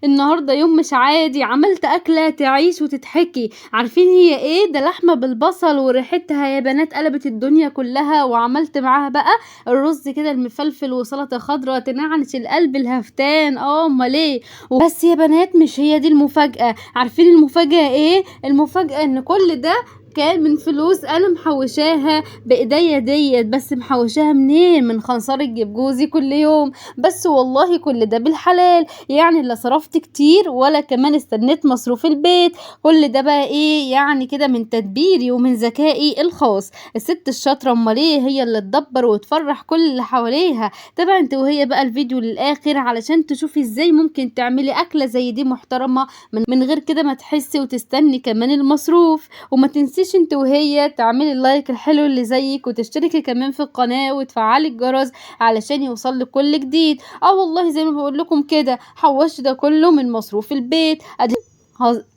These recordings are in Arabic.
النهارده يوم مش عادي، عملت أكلة تعيش وتتحكي. عارفين هي ايه؟ ده لحمة بالبصل وريحتها يا بنات قلبت الدنيا كلها. وعملت معاها بقى الرز كده المفلفل وسلطة خضراء تنعنش القلب الهفتان. امال ايه؟ وبس يا بنات مش هي دي المفاجأة. عارفين المفاجأة ايه؟ المفاجأة ان كل ده كان من فلوس انا محوشاها بايديا ديت. بس محوشاها منين؟ من خنصرة جيب جوزي كل يوم. بس والله كل ده بالحلال، يعني لا صرفت كتير ولا كمان استنيت مصروف البيت. كل ده بقى ايه يعني كده من تدبيري ومن ذكائي الخاص. الست الشاطرة امال ايه هي اللي تدبر وتفرح كل اللي حواليها. تابع انت وهي بقى الفيديو للاخر علشان تشوفي ازاي ممكن تعملي اكلة زي دي محترمة من غير كده ما تحسي وتستني كمان المصروف. وما تنسيش انت وهي تعملي اللايك الحلو اللي زيك وتشتركي كمان في القناة وتفعلي الجرس علشان يوصل كل جديد. والله زي ما بقول لكم كده حوشت ده كله من مصروف البيت.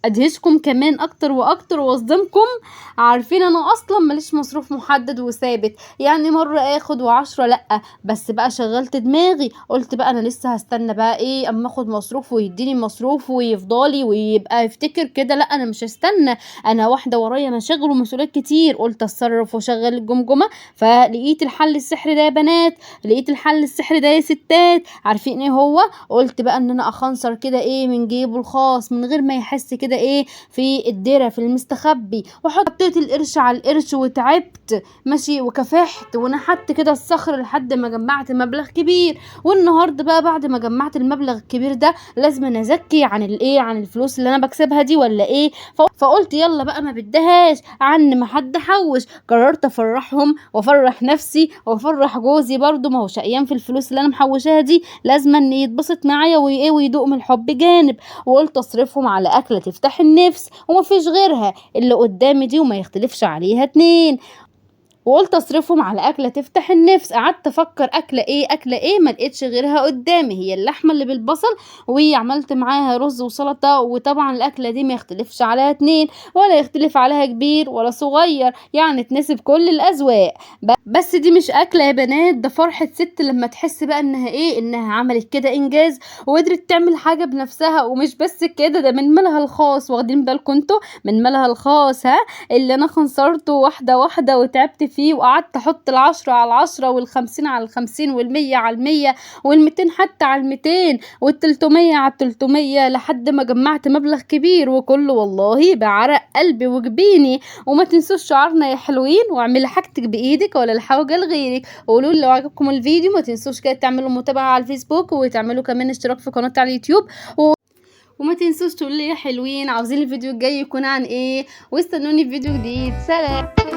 ادهشكم كمان اكتر واكتر واصدمكم. عارفين انا اصلا ماليش مصروف محدد وثابت، يعني مرة اخد وعشرة لأ. بس بقى شغلت دماغي قلت بقى انا لسه هستنى بقى ايه اما اخد مصروف ويديني مصروف ويفضالي ويبقى يفتكر كده. لا انا مش هستنى، انا واحدة ورايا مشاغل ومسؤوليات كتير. قلت اتصرف واشغل الجمجمة. فلقيت الحل السحري ده يا بنات، لقيت الحل السحري ده يا ستات. عارفين ايه هو؟ قلت بقى ان انا اخنصر كده ايه من جيبه الخاص من غير ما يحس كده ايه في الدرة في المستخبي. وحطيت القرش على القرش وتعبت ماشي وكفحت ونحت كده الصخر لحد ما جمعت مبلغ كبير. والنهارده بقى بعد ما جمعت المبلغ الكبير ده لازم أنا ازكي عن الايه عن الفلوس اللي انا بكسبها دي ولا ايه. فقلت يلا بقى ما بدهاش عن ما حد حوش. قررت افرحهم وافرح نفسي وافرح جوزي برضو، ما هو شقيان في الفلوس اللي انا محوشاها دي، لازم ان يتبسط معايا وايه ويدوق من الحب جانب. وقلت اصرفهم على اكله تفتح النفس ومفيش غيرها اللي قدامي دي وما يختلفش عليها اتنين. وقلت اصرفهم على اكله تفتح النفس. قعدت افكر اكله ايه ما لقيتش غيرها قدامي، هي اللحمه اللي بالبصل وعملت معاها رز وسلطه. وطبعا الاكله دي ما يختلفش عليها اتنين ولا يختلف عليها كبير ولا صغير، يعني تناسب كل الاذواق. بس دي مش اكله يا بنات، ده فرحه ست لما تحس بقى انها ايه انها عملت كده انجاز وقدرت تعمل حاجه بنفسها. ومش بس كده، ده من مالها الخاص. واخدين بالكم انتوا من مالها الخاص ها اللي انا خنصرته واحده واحده وتعبت فيه وقعدت احط 10 على 10 وال50 على 50 وال100 على 100 وال200 حتى على 200 وال300 على 300 لحد ما جمعت مبلغ كبير، وكله والله بعرق قلبي وجبيني. وما تنسوش شعارنا يا حلوين، واعملي حاجتك بايدك ولا الحاجه لغيرك. وقولوا لي لو عجبكم الفيديو ما تنسوش كده تعملوا متابعه على الفيسبوك وتعملوا كمان اشتراك في قناتي على اليوتيوب. وما تنسوش تقولوا لي يا حلوين عاوزين الفيديو الجاي يكون عن ايه، واستنوني في فيديو جديد. سلام.